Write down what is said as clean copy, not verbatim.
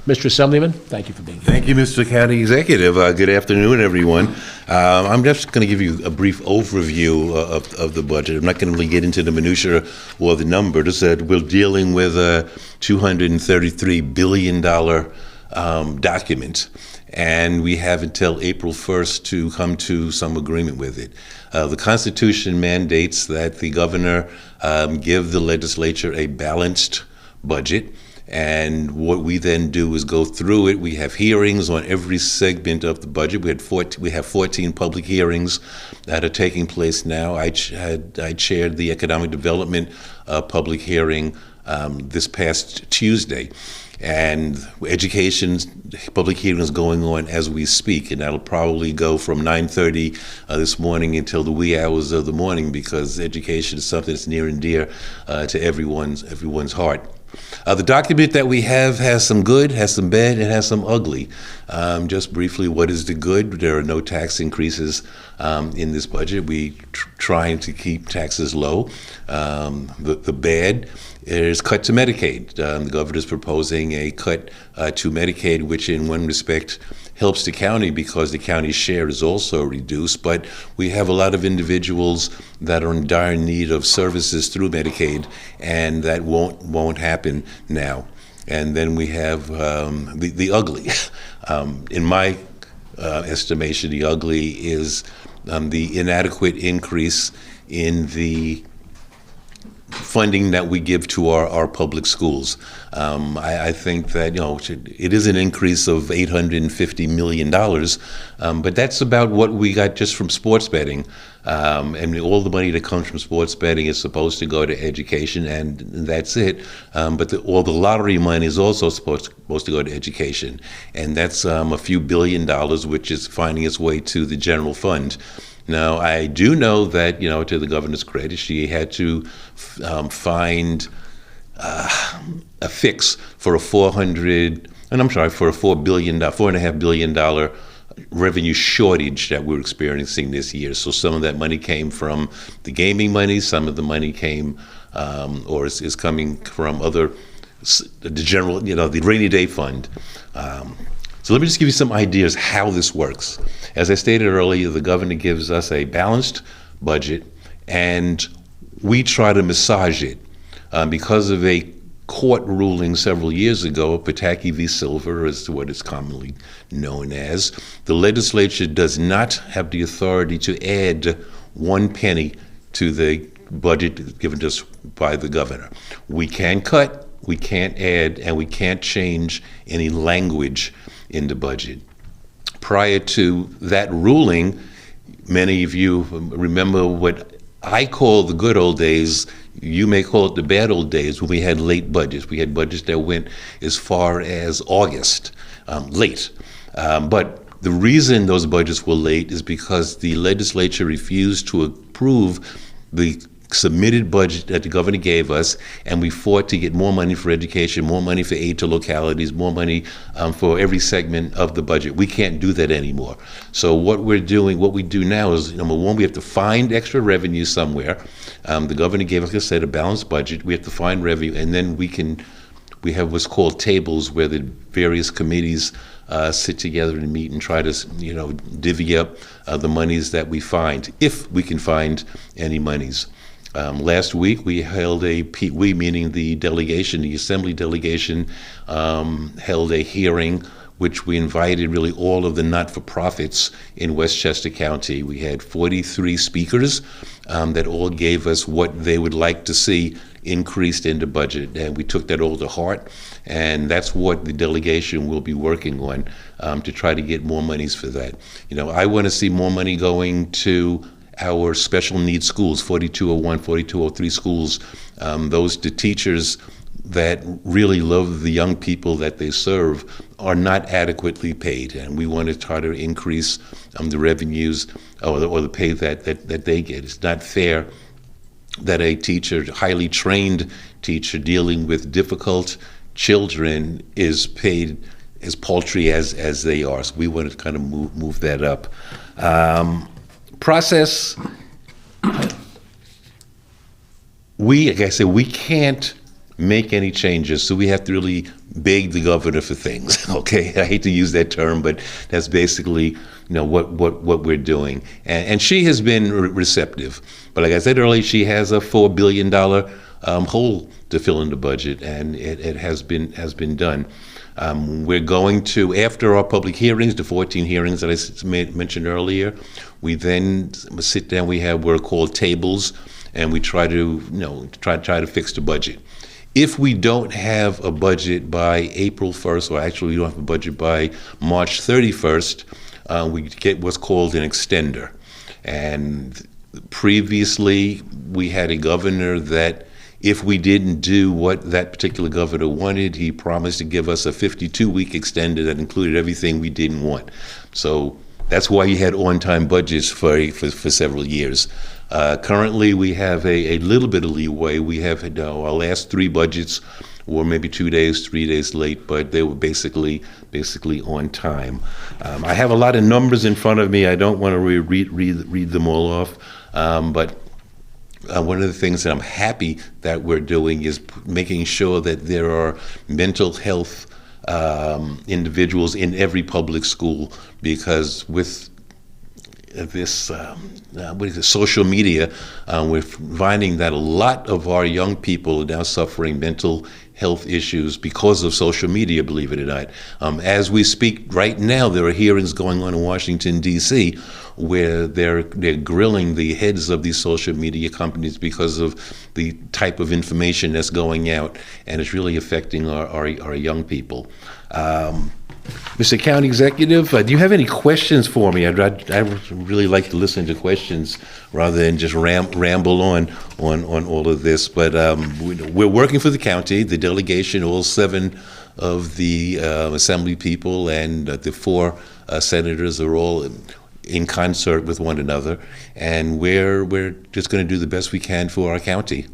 Mr. Assemblyman, thank you for being here. Thank you, Mr. County Executive. Good afternoon, everyone. I'm just going to give you a brief overview of the budget. I'm not going to really get into the minutia or the numbers. We're dealing with a $233 billion document, and we have until April 1st to come to some agreement with it. The Constitution mandates that the governor give the legislature a balanced budget. And what we then do is go through it. We have hearings on every segment of the budget. We have 14 public hearings that are taking place now. I chaired the economic development public hearing this past Tuesday. And education public hearing is going on as we speak, and that'll probably go from 9:30 this morning until the wee hours of the morning, because education is something that's near and dear to everyone's heart. The document that we have has some good, has some bad, and has some ugly. Just briefly, what is the good? There are no tax increases in this budget. We trying to keep taxes low. The bad is cut to Medicaid. The governor is proposing a cut to Medicaid, which in one respect helps the county because the county's share is also reduced, but we have a lot of individuals that are in dire need of services through Medicaid, and that won't happen now. And then we have the ugly. In my estimation, the ugly is the inadequate increase in the funding that we give to our public schools. I think that it is an increase of $850 million, but that's about what we got just from sports betting. And all the money that comes from sports betting is supposed to go to education, and that's it. But all the lottery money is also supposed to go to education, and that's a few $1 billion, which is finding its way to the general fund. Now, I do know that, to the governor's credit, she had to find a fix for $4.5 billion revenue shortage that we're experiencing this year. So some of that money came from the gaming money, some of the money came or is coming from the general, the rainy day fund. So let me just give you some ideas how this works. As I stated earlier, the governor gives us a balanced budget, and we try to massage it. Because of a court ruling several years ago, Pataki v. Silver is what it's commonly known as, the legislature does not have the authority to add 1 penny to the budget given to us by the governor. We can cut, we can't add, and we can't change any language in the budget. Prior to that ruling, many of you remember what I call the good old days. You may call it the bad old days, when we had late budgets. We had budgets that went as far as August, late. But the reason those budgets were late is because the legislature refused to approve the submitted budget that the governor gave us, and we fought to get more money for education, more money for aid to localities, more money for every segment of the budget. We can't do that anymore. So what we do now is, number one, we have to find extra revenue somewhere. The governor gave us, like I said, a balanced budget. We have to find revenue, and then we have what's called tables where the various committees sit together and meet and try to, divvy up the monies that we find, if we can find any monies. Last week, we held we meaning the delegation, the Assembly delegation, held a hearing which we invited really all of the not-for-profits in Westchester County. We had 43 speakers that all gave us what they would like to see increased in the budget, and we took that all to heart, and that's what the delegation will be working on to try to get more monies for that. I want to see more money going to our special needs schools, 4201, 4203 schools, the teachers that really love the young people that they serve are not adequately paid, and we want to try to increase the revenues or the pay that they get. It's not fair that a teacher, highly trained teacher dealing with difficult children, is paid as paltry as they are. So we want to kind of move that up. Process, like I said, we can't make any changes. So we have to really beg the governor for things. Okay, I hate to use that term, but that's basically what we're doing. And she has been receptive. But like I said earlier, she has a $4 billion hole to fill in the budget, and it has been done. We're going to, after our public hearings, the 14 hearings that I mentioned earlier, we then sit down. We have what are called tables, and we try to try to fix the budget. If we don't have a budget by April 1st, or actually we don't have a budget by March 31st, we get what's called an extender. And previously, we had a governor that if we didn't do what that particular governor wanted, he promised to give us a 52-week extender that included everything we didn't want. So that's why you had on-time budgets for several years. Currently, we have a little bit of leeway. We have our last 3 budgets were maybe 2 days, 3 days late, but they were basically on time. I have a lot of numbers in front of me. I don't want to read them all off, but one of the things that I'm happy that we're doing is making sure that there are mental health individuals in every public school, because with this social media, we're finding that a lot of our young people are now suffering mental health issues because of social media, believe it or not. As we speak right now, there are hearings going on in Washington, D.C., where they're grilling the heads of these social media companies because of the type of information that's going out, and it's really affecting our young people. Mr. County Executive, do you have any questions for me? I really like to listen to questions rather than just ramble on all of this. But we're working for the county, the delegation, all 7 of the Assembly people and the 4 senators are all in concert with one another, and we're just going to do the best we can for our county.